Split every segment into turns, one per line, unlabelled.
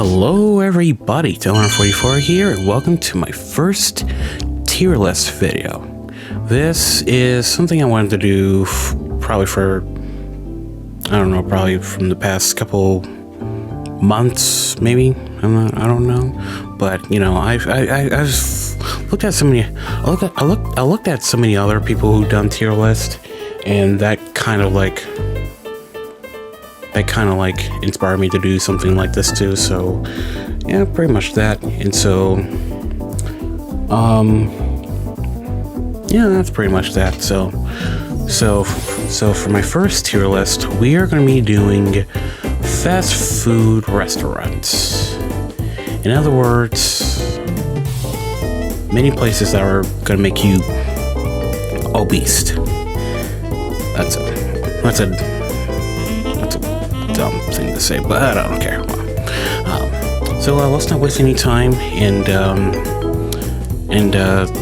Hello everybody, Dylan44 here, and welcome to my first tier list video. This is something I wanted to do probably for, I don't know, probably from the past couple months, maybe. I don't know, but you know, I've looked at so many. I looked at so many other people who've done tier list, and that kind of like inspired me to do something like this too. So yeah, pretty much that. And so yeah, that's pretty much that. So for my first tier list, we are going to be doing fast food restaurants. In other words, many places that are going to make you obese. That's a dumb thing to say, but I don't care. So let's not waste any time, and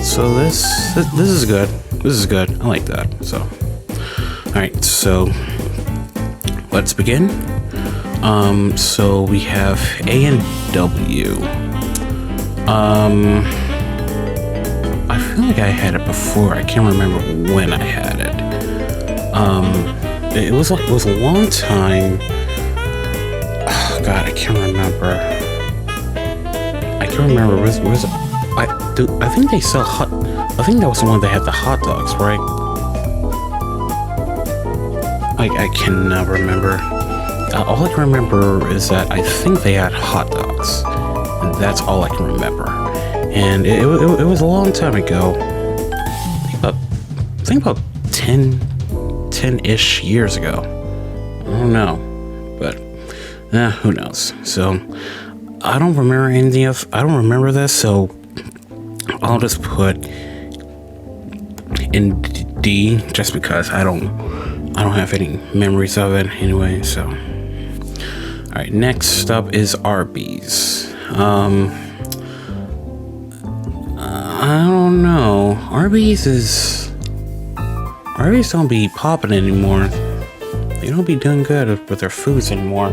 so this is good. This is good. I like that. So, all right. So let's begin. So we have A&W. I feel like I had it before. I can't remember when I had it. It was a long time. Oh, God, I can't remember. Was it? I think they sell hot. I think that was the one that had the hot dogs, right? I cannot remember. All I can remember is that I think they had hot dogs, and that's all I can remember. And it was a long time ago. I think about 10-ish years ago. I don't know, but who knows? So I don't remember anything else. I don't remember this, so I'll just put in D just because I don't have any memories of it anyway. So all right, next up is Arby's. I don't know. Arby's don't be popping anymore. They don't be doing good with their foods anymore.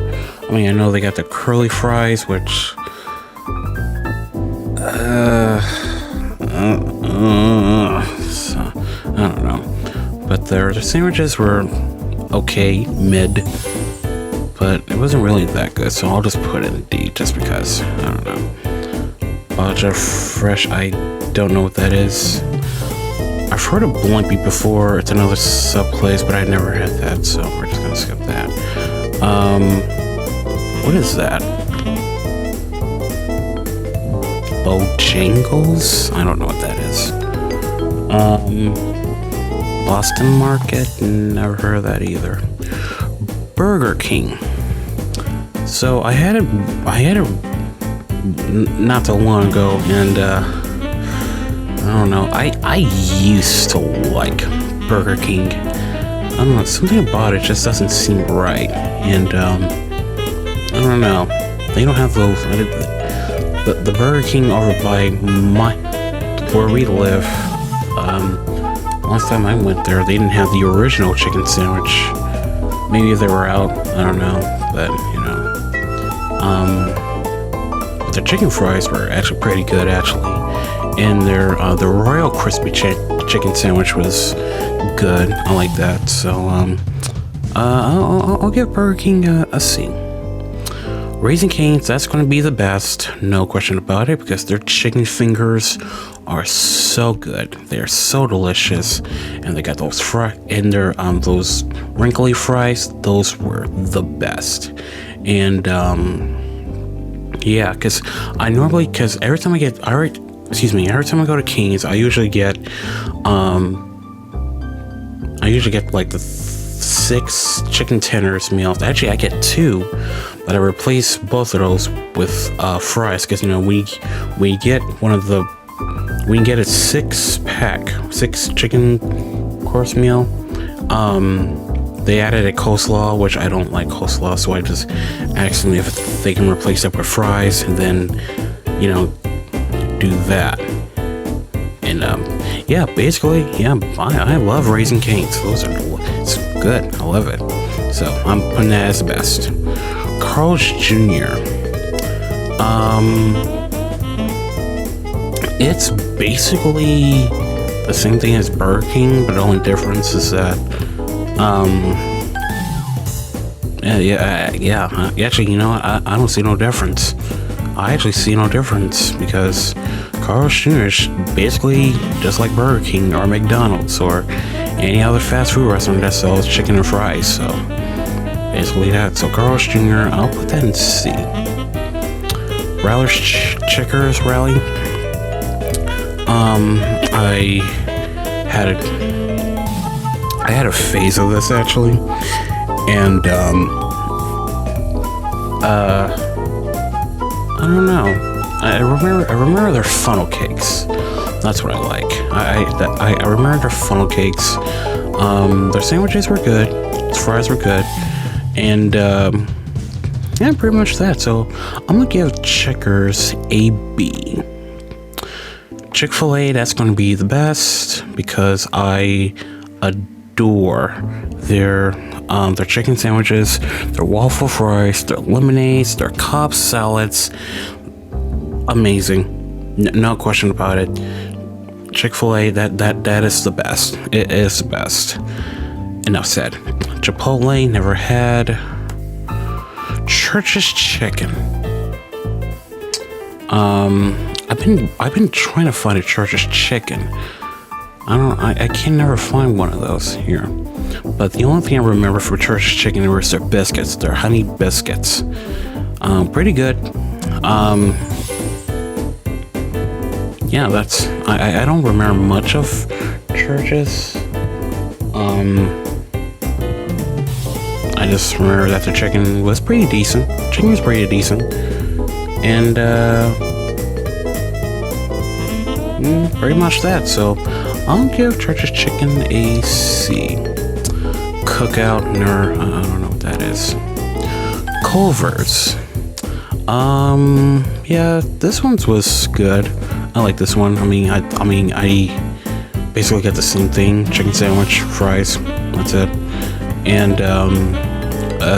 I mean, I know they got the curly fries, which so, I don't know. But their sandwiches were okay, mid, but it wasn't really that good. So I'll just put it in D just because. I don't know. Baja Fresh, I don't know what that is. I've heard of Blimpie before. It's another sub place, but I never had that, so we're just gonna skip that. What is that? Bojangles? I don't know what that is. Boston Market? Never heard of that either. Burger King. So I had it not too long ago, and I don't know. I used to like Burger King. I don't know. Something about it just doesn't seem right. And I don't know. They don't have those. The Burger King over by where we live. Last time I went there, they didn't have the original chicken sandwich. Maybe they were out. I don't know. But you know, but the chicken fries were actually pretty good, actually. And their the Royal Crispy chicken sandwich was good. I like that. So I'll give Burger King a C. Raising Cane's, that's going to be the best, no question about it, because their chicken fingers are so good. They're so delicious, and they got those those wrinkly fries. Those were the best. And yeah, because every time I go to Cane's, I usually get like the 6 chicken tenders meals. Actually, I get 2, but I replace both of those with fries, because you know we get a 6 chicken course meal. They added a coleslaw, which I don't like coleslaw, so I just asked them if they can replace it with fries, and then you know, do that. And yeah, basically, yeah, I love Raising Cane's. It's good. I love it. So I'm putting that as the best. Carl's Jr. It's basically the same thing as Burger King, but the only difference is that, actually, you know what? I don't see no difference. I actually see no difference because Carl's Jr. is basically just like Burger King or McDonald's or any other fast food restaurant that sells chicken and fries. So basically that. So Carl's Jr., I'll put that in C. Rally's Checkers Rally. I had a phase of this actually, and I don't know. I remember their funnel cakes. That's what I like. I remember their funnel cakes. Their sandwiches were good. Their fries were good, and yeah, pretty much that. So I'm gonna give Checkers a B. Chick-fil-A, that's gonna be the best because I adore their chicken sandwiches, their waffle fries, their lemonades, their Cobb salads. Amazing, no question about it. Chick-fil-A, that is the best. It is the best. Enough said. Chipotle, never had. Church's Chicken. I've been trying to find a Church's Chicken. I can never find one of those here. But the only thing I remember for Church's Chicken was their biscuits, their honey biscuits. Pretty good. Yeah, that's. I don't remember much of Church's. I just remember that the chicken was pretty decent. Chicken was pretty decent, and pretty much that. So I'll give Church's Chicken a C. Cookout, I don't know what that is. Culver's. Yeah, this one was good. I like this one. I basically get the same thing: chicken sandwich, fries. That's it. And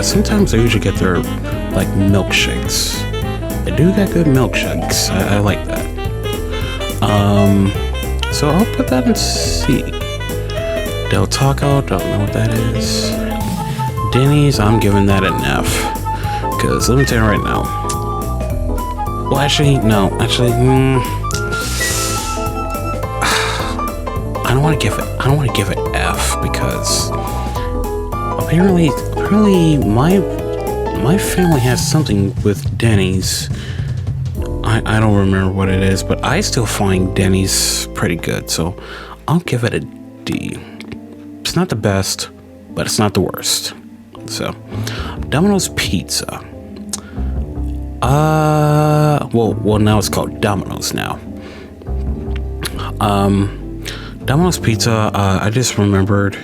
sometimes I usually get their like milkshakes. They do got good milkshakes. I like that. So I'll put that in C. Del Taco, don't know what that is. Denny's, I'm giving that an F. Because let me tell you right now. Well, actually, no. Actually, I don't want to give it F because apparently my family has something with Denny's. I don't remember what it is, but I still find Denny's pretty good, so I'll give it a D. It's not the best, but it's not the worst. So, Domino's Pizza. Well, now it's called Domino's now. Domino's Pizza, I just remembered,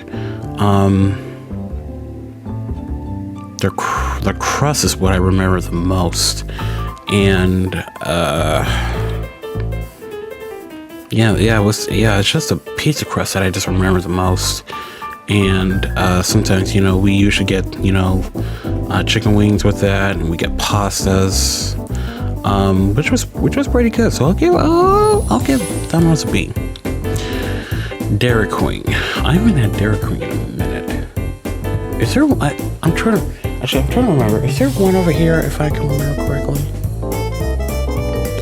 their crust is what I remember the most. And, it's just a pizza crust that I just remember the most. And, sometimes, we usually get, chicken wings with that, and we get pastas, which was pretty good. So I'll give Domino's a B. Dairy Queen. I haven't had Dairy Queen in a minute. Is there? I'm trying to remember. Is there one over here? If I can remember correctly,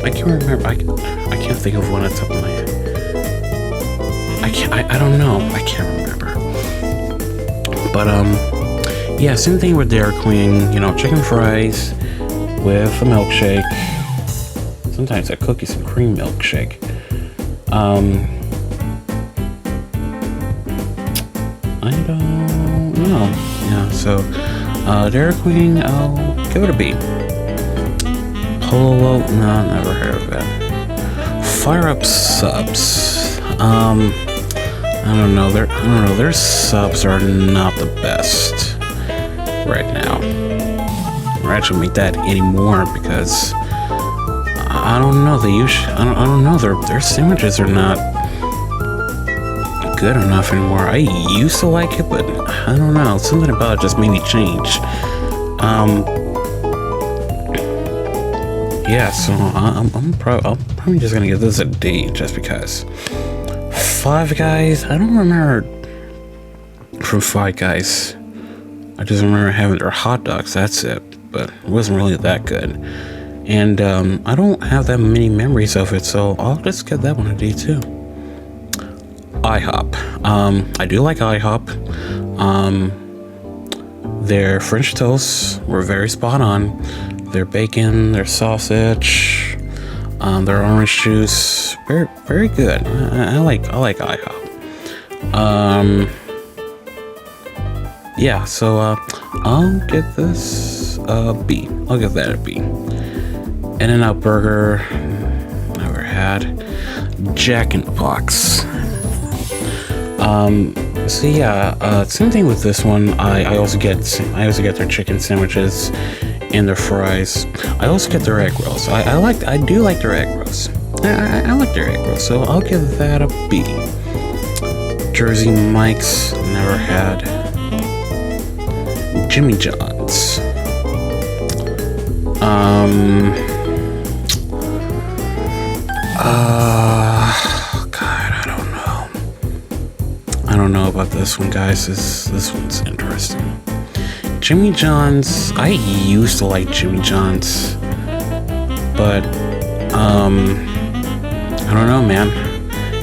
I can't remember. I can't think of one at the top of my head. I don't know. I can't remember. But yeah, same thing with Dairy Queen. Chicken fries with a milkshake. Sometimes a cookies and cream milkshake. I don't know. Yeah, so Dairy Queen, I'll give it a B. Polo, no, never heard of that. Fire Up Subs. I don't know. Their subs are not the best right now. Or actually make that anymore because I don't know. I don't know. Their sandwiches are not good enough anymore. I used to like it, but I don't know. Something about it just made me change. yeah, so I'm probably just gonna give this a D just because. Five Guys, I don't remember from Five Guys. I just remember having their hot dogs, that's it, but it wasn't really that good. And I don't have that many memories of it, so I'll just give that one a D too. IHOP. I do like IHOP. Their French toasts were very spot on. Their bacon, their sausage, their orange juice, very, very good. I like IHOP. Yeah, so I'll give this a B. I'll give that a B. In-N-Out Burger, never had. Jack in the Box. So yeah, same thing with this one. I also get their chicken sandwiches and their fries. I also get their egg rolls. I do like their egg rolls. I like their egg rolls, so I'll give that a B. Jersey Mike's, never had. Jimmy John's. God, I don't know about this one, guys. This one's interesting. Jimmy John's. I used to like Jimmy John's, but I don't know, man.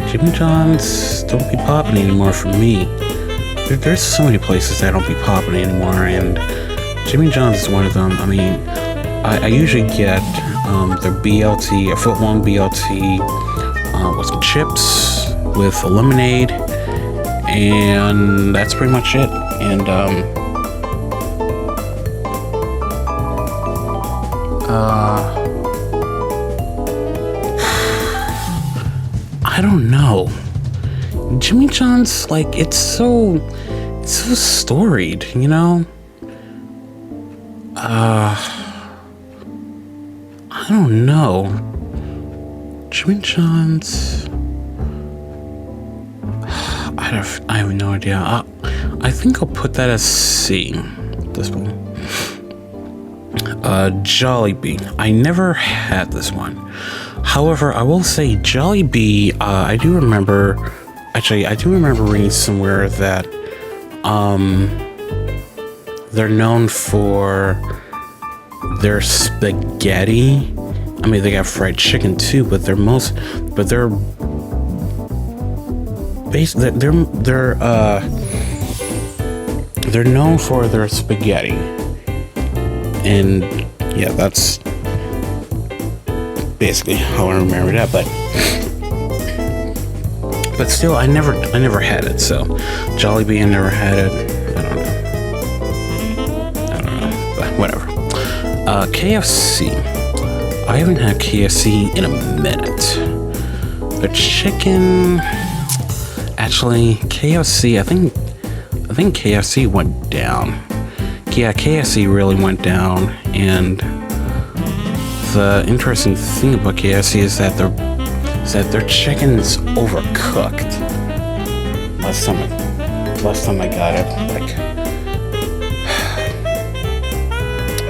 Jimmy John's don't be popping anymore for me. There's so many places that don't be popping anymore, and Jimmy John's is one of them. I mean, I usually get their BLT, a foot-long BLT, with some chips, with a lemonade, and that's pretty much it. And I don't know. Jimmy John's, like, it's so storied, you know? I don't know. Jimmy John's. I have no idea. I think I'll put that as C. This one. Jollibee. I never had this one. However, I will say Jollibee. I do remember reading somewhere that they're known for their spaghetti. I mean, they got fried chicken too, but they're known for their spaghetti. And yeah, that's basically how I remember that, but still, I never had it. So Jollibee, I never had it. I don't know, but whatever. KFC. I haven't had KFC in a minute. The chicken, actually, KFC. I think KFC went down. Yeah, KFC really went down, and the interesting thing about KFC is that their chicken's overcooked. Last time I got it, like,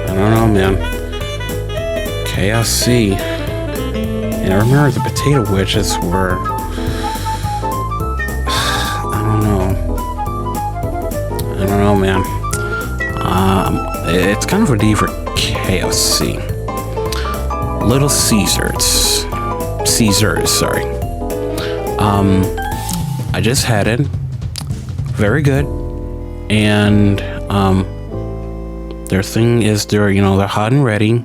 I don't know, man. KFC. And I remember the potato wedges were, I don't know, man. It's kind of a D for KFC. Little Caesars, sorry. I just had it. Very good. And their thing is they're hot and ready.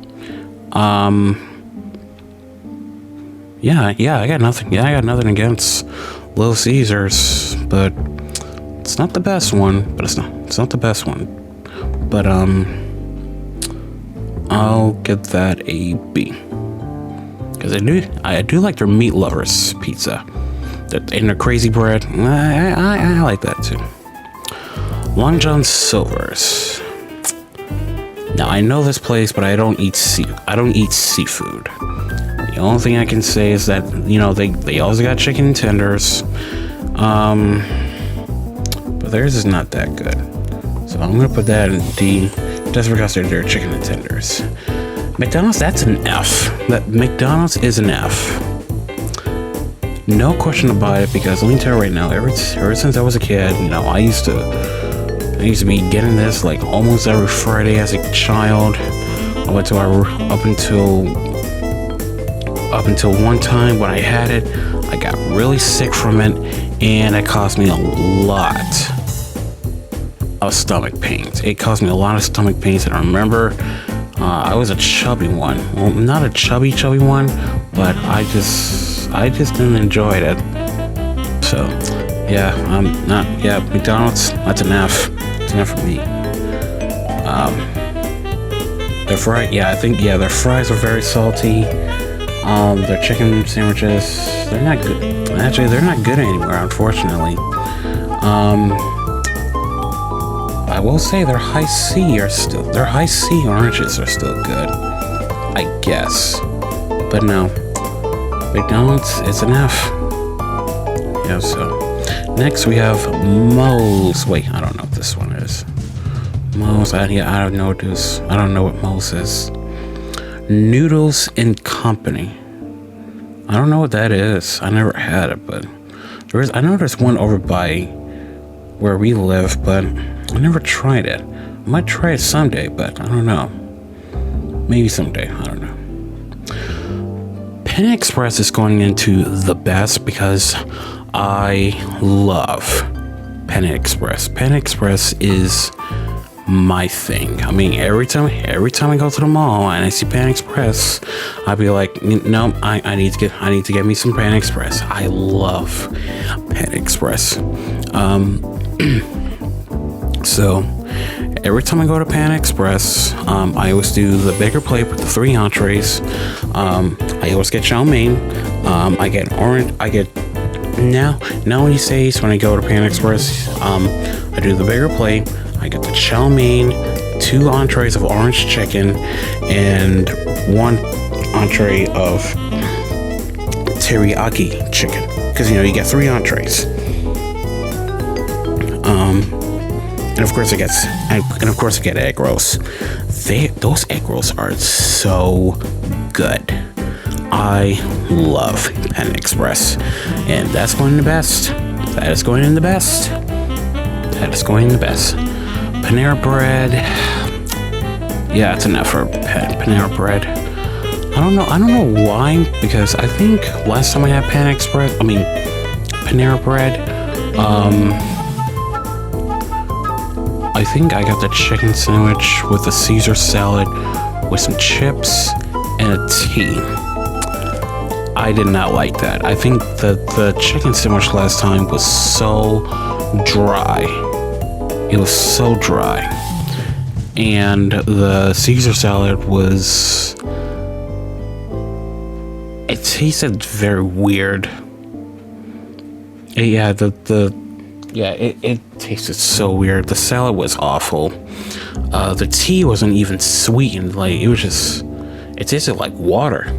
Yeah, I got nothing against Little Caesars, but it's not the best one. It's not the best one. But I'll give that a B. Because I do like their meat lovers pizza. And their crazy bread. I like that too. Long John Silver's. Now I know this place, but I don't eat seafood. The only thing I can say is that they also got chicken tenders. But theirs is not that good. So I'm gonna put that in D, just because they're chicken tenders. McDonald's, that's an F. That McDonald's is an F. No question about it, because let me tell you right now, ever since I was a kid, I used to be getting this like almost every Friday as a child. Up until one time when I had it, I got really sick from it, and it caused me a lot of stomach pains. It caused me a lot of stomach pains, and I remember I was a chubby one. Well, not a chubby one, but I just didn't enjoy it. So, McDonald's, that's an F. It's an F for me. Their their fries are very salty. Their chicken sandwiches, they're not good. Actually, they're not good anymore, unfortunately. I will say their high C oranges are still good, I guess. But no, McDonald's is an F. Yeah, so next we have Moe's. Wait, I don't know what this one is. Moe's, I don't know what Moe's is. Noodles and Company. I don't know what that is. I never had it, but I know there's one over by where we live, but I never tried it. I might try it someday, but I don't know. Maybe someday, I don't know. Panda Express is going into the best because I love Panda Express. Panda Express is my thing. I mean, every time I go to the mall and I see Panda Express, I'll be like, no, I need to get me some Panda Express. I love Panda Express. So every time I go to Panda Express, I always do the bigger plate with the 3 entrees. I always get chow mein. I get orange. Nowadays when I go to Panda Express, I do the bigger plate. I get the chow mein, 2 entrees of orange chicken, and 1 entree of teriyaki chicken. Because you get 3 entrees. And of course I get egg rolls. Those egg rolls are so good. I love Panda Express, and that's going in the best. That is going in the best. That is going in the best. Panera Bread. Yeah, it's enough for Panera Bread. I don't know why, because I think last time I had Panera Bread, I think I got the chicken sandwich with a Caesar salad with some chips and a tea. I did not like that. I think the chicken sandwich last time was so dry. It was so dry. And the Caesar salad was... it tasted very weird. It tasted so weird. The salad was awful. The tea wasn't even sweetened. Like, it was just... it tasted like water.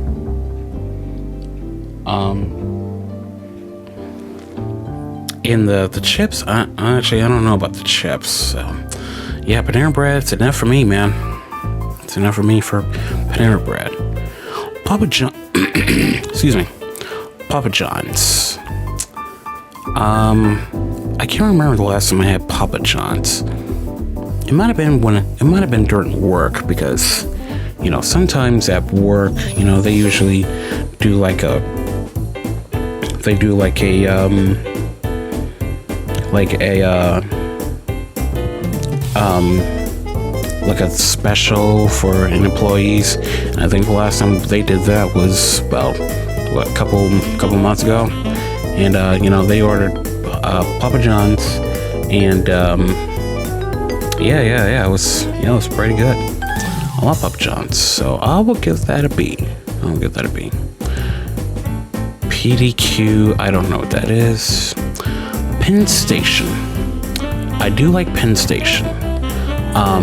In the chips, I don't know about the chips. So, yeah, Panera Bread, it's enough for me, man. It's enough for me for Panera Bread. Papa John, excuse me, Papa John's. I can't remember the last time I had Papa John's. It might have been during work, because sometimes at work, they usually do like a special for employees. And I think the last time they did that was about a couple months ago. And they ordered Papa John's, and it was pretty good. I love Papa John's, so I will give that a B. PDQ, I don't know what that is. Penn Station. I do like Penn Station,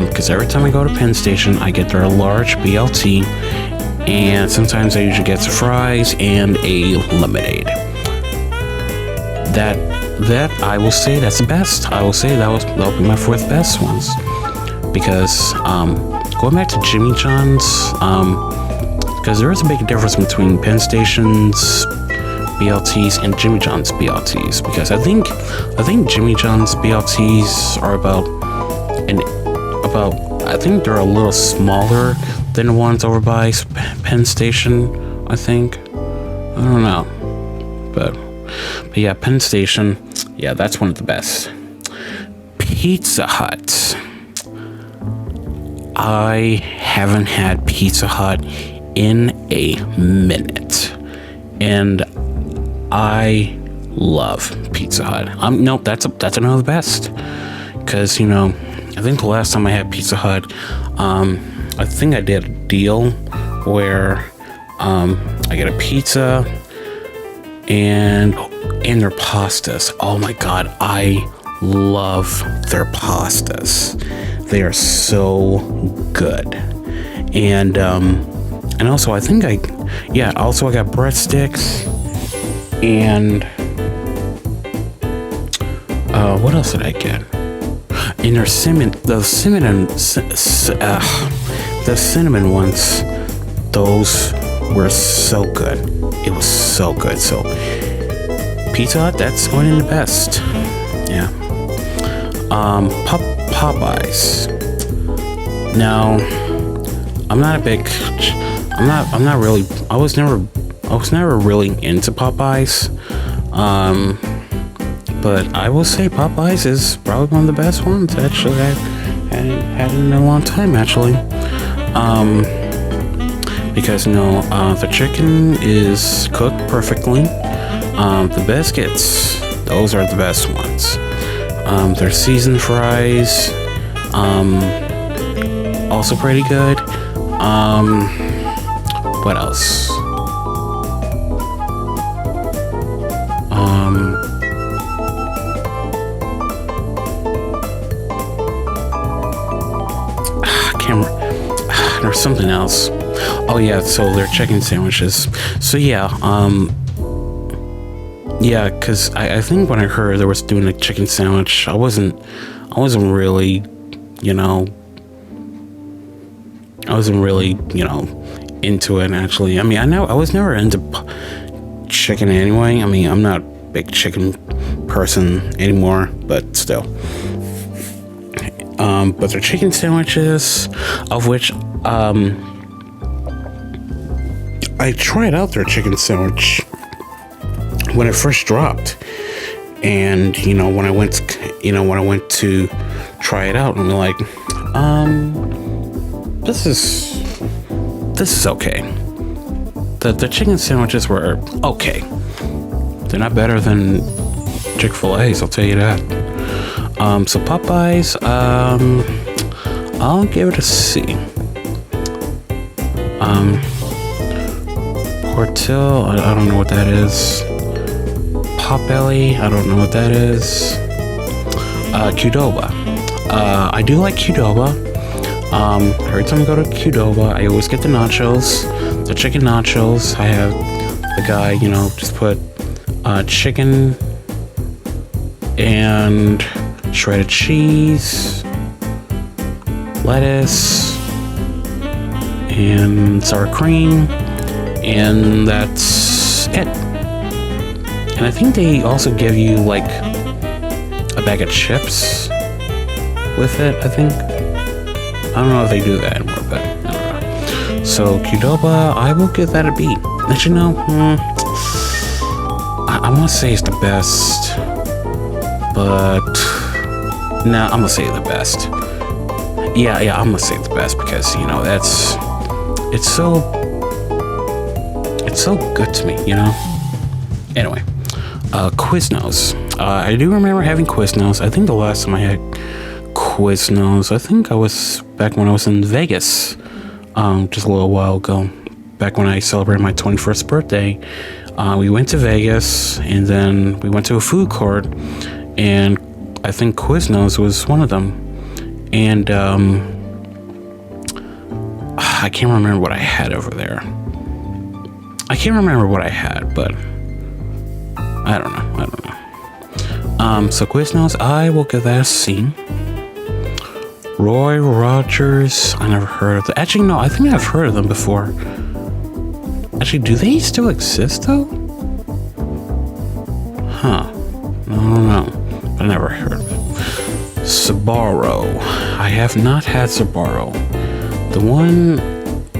because every time I go to Penn Station, I get their large BLT, and sometimes I usually get some fries and a lemonade. That I will say that's the best. I will say that'll be my 4th best ones, because going back to Jimmy John's, because there is a big difference between Penn Station's BLTs and Jimmy John's BLTs, because I think Jimmy John's BLTs are I think they're a little smaller than the ones over by Penn Station, I think. I don't know. But yeah, Penn Station, yeah, that's one of the best. Pizza Hut. I haven't had Pizza Hut in a minute. And I love Pizza Hut. Nope, that's another best. Because, I think the last time I had Pizza Hut, I think I did a deal where I get a pizza and their pastas. Oh my God, I love their pastas. They are so good. And also I think I got breadsticks and what else did I get? And their the cinnamon ones, those were so good. It was so good. So Pizza Hut, that's one of the best. Yeah. Popeyes. Now, I was never really into Popeyes. But I will say Popeyes is probably one of the best ones. Actually, I hadn't had it in a long time, actually. Because, the chicken is cooked perfectly. The biscuits, those are the best ones. Their seasoned fries, also pretty good. What else? There's something else. Oh yeah, so their chicken sandwiches. So yeah, because I think when I heard they was doing a chicken sandwich, I wasn't really, into it actually. I mean, I was never into chicken anyway. I mean, I'm not a big chicken person anymore, but still. But their chicken sandwiches, of which I tried out their chicken sandwich when it first dropped, and when I went to try it out, and I'm like, this is okay. The chicken sandwiches were okay. They're not better than Chick-fil-A's, I'll tell you that. So Popeyes, I'll give it a C. Portil, I don't know what that is. Potbelly, I don't know what that is. Qdoba. I do like Qdoba. Every time I go to Qdoba, I always get the nachos, the chicken nachos. I have the guy, just put chicken and shredded cheese, lettuce, and sour cream, and that's it. And I think they also give you like a bag of chips with it, I think. I don't know if they do that anymore, but I don't know. So Qdoba, I will give that a B. Actually, no, I want to say it's the best, but I'm gonna say the best. Yeah, I'm gonna say the best because it's so good to me, Anyway, Quiznos. I do remember having Quiznos. I think the last time I had Quiznos, I think I was back when I was in Vegas, just a little while ago. Back when I celebrated my 21st birthday, we went to Vegas, and then we went to a food court, and I think Quiznos was one of them. And I can't remember what I had over there. I can't remember what I had, but I don't know. So Quiznos, I will give that a C. Roy Rogers. I never heard of them. Actually, no, I think I've heard of them before. Actually, do they still exist though? Huh. I don't know. But I never heard of it. Sbarro. I have not had Sbarro. The one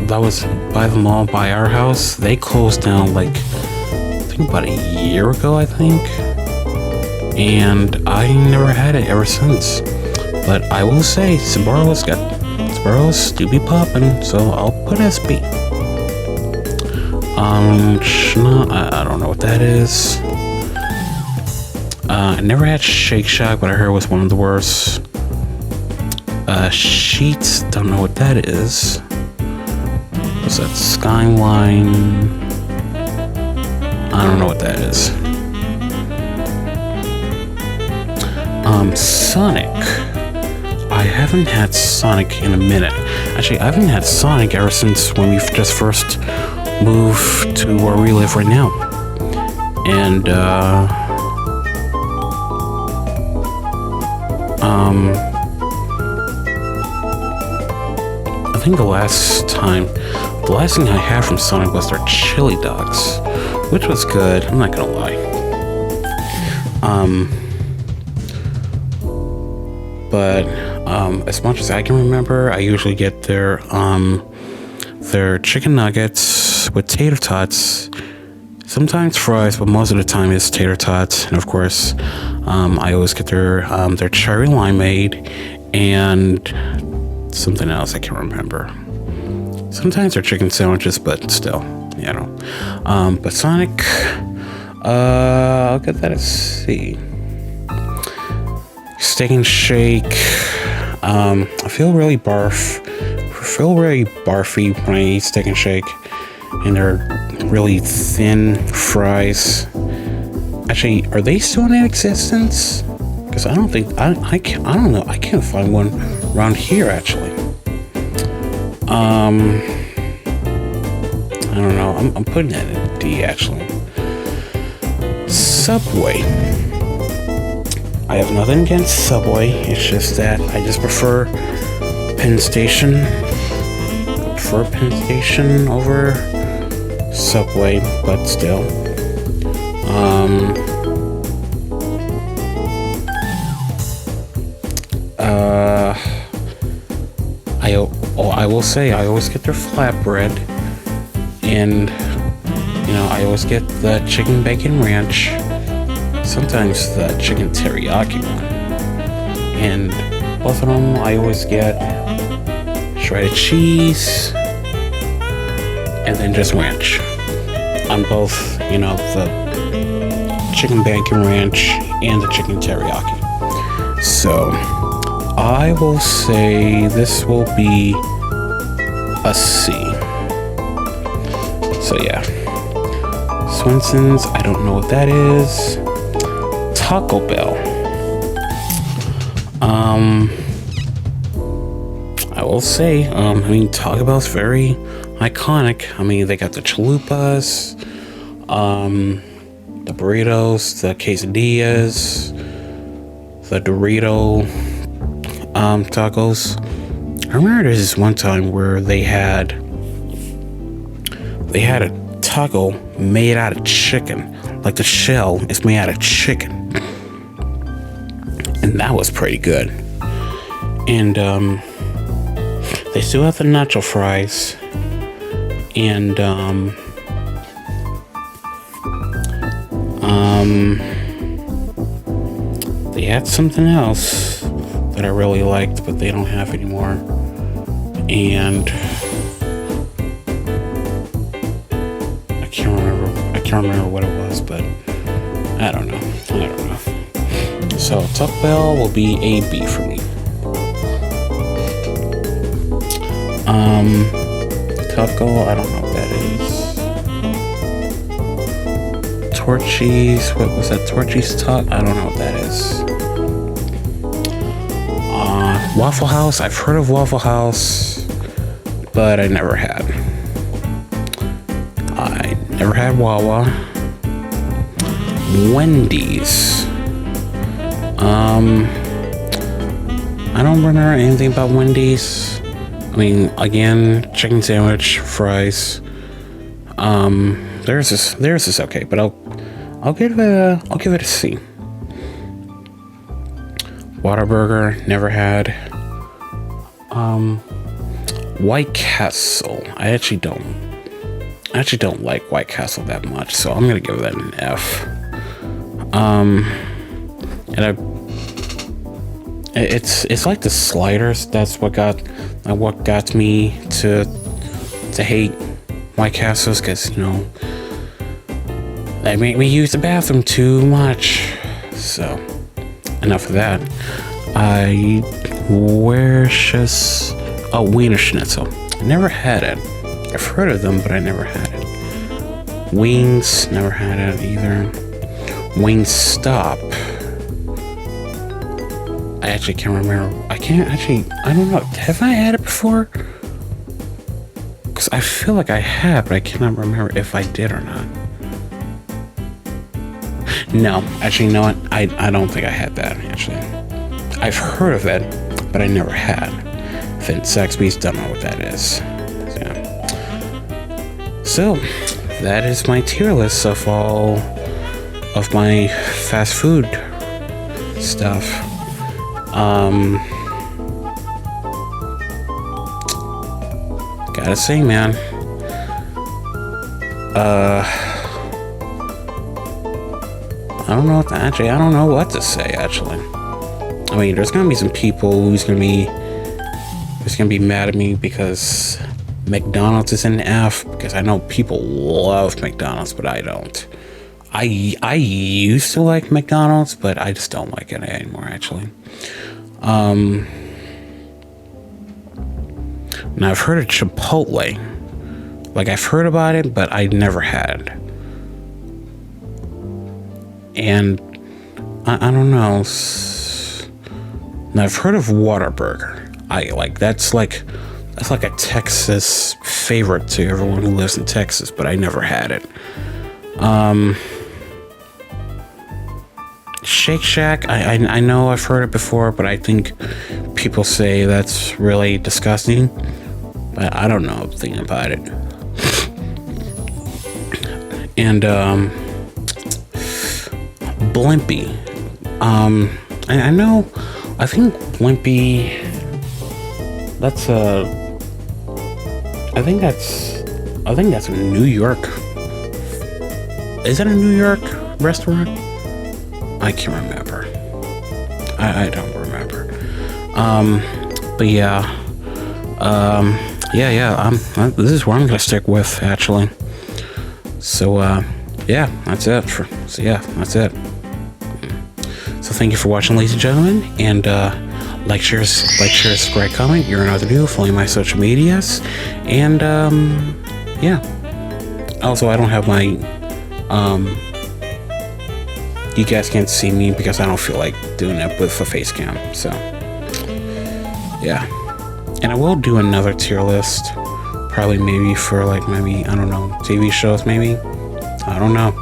that was by the mall by our house, they closed down like, I think about a year ago, I think. And I never had it ever since. But I will say, Sbarro's do be poppin', so I'll put SB. I don't know what that is. I never had Shake Shack, but I heard it was one of the worst. Sheets, don't know what that is. What's that? Skyline. I don't know what that is. Sonic. I haven't had Sonic in a minute. Actually, I haven't had Sonic ever since when we just first moved to where we live right now. And, I think the last thing I had from Sonic was their chili dogs, which was good, I'm not gonna lie. But as much as I can remember, I usually get their chicken nuggets with tater tots, sometimes fries, but most of the time it's tater tots. And of course, I always get their cherry limeade and something else I can't remember. Sometimes they're chicken sandwiches, but still, you know. But Sonic, I'll get that at C. Steak and Shake. I feel really barfy when I eat Steak and Shake, and they're really thin fries. Actually, are they still in existence? Because I don't think I don't know. I can't find one around here actually. I don't know. I'm putting that in D actually. Subway. I have nothing against Subway. It's just that I just prefer Penn Station. I prefer Penn Station over Subway, but still. I will say I always get their flatbread, and you know I always get the chicken bacon ranch, sometimes the chicken teriyaki one, and both of them I always get shredded cheese and then just ranch on both, you know, the chicken bacon ranch and the chicken teriyaki. So I will say this will be a C. So yeah, Swenson's, I don't know what that is. Taco Bell. I will say, I mean, Taco Bell's very iconic. I mean, they got the chalupas, the burritos, the quesadillas, the Dorito tacos. I remember there was this one time where they had a taco made out of chicken. Like the shell is made out of chicken. And that was pretty good. And they still have the nacho fries. And they had something else that I really liked, but they don't have anymore. And I can't remember what it was, but I don't know. So Taco Bell will be a B for me. Taco, I don't know what that is. Torchy's, what was that? Torchy's Taco? I don't know what that is. Waffle House, I've heard of Waffle House, but I never had. I never had Wawa. I don't remember anything about Wendy's. I mean, again, chicken sandwich, fries. Theirs is okay, but I'll give it a C. Whataburger, never had. White Castle. I actually don't like White Castle that much, so I'm gonna give that an F. And it's like the sliders. That's what got me to hate White Castles, because they make me use the bathroom too much. So enough of that. Wiener Schnitzel. I never had it. I've heard of them, but I never had it. Wings, never had it either. Wingstop. I actually can't remember. I don't know. Have I had it before? Because I feel like I have, but I cannot remember if I did or not. No, actually, you know what? I don't think I had that, actually. I've heard of it, but I never had. Vince Zaxby's, don't know what that is. So, that is my tier list of all of my fast food stuff. Gotta say, man, I don't know what to say, actually. I mean, there's gonna be some people who's gonna be mad at me because McDonald's is an F, because I know people love McDonald's, but I don't. I used to like McDonald's, but I just don't like it anymore, actually. Now I've heard of Chipotle. Like, I've heard about it, but I never had. And I don't know. Now I've heard of Whataburger. That's like a Texas favorite to everyone who lives in Texas, but I never had it. Shake Shack, I know I've heard it before, but I think people say that's really disgusting. But I don't know a thing about it. And Blimpie. I think Blimpie, I think that's a New York. Is it a New York restaurant? I can't remember. I don't remember. But yeah. This is where I'm gonna stick with, actually. So yeah, that's it. That's it. So thank you for watching, ladies and gentlemen, and like, share, subscribe, comment. You're another new. Follow my social medias, and yeah. Also, I don't have my you guys can't see me because I don't feel like doing it with a face cam. So yeah, and I will do another tier list, probably maybe for I don't know, TV shows, maybe. I don't know.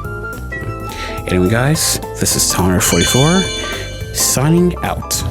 Anyway, guys, this is Toner44 signing out.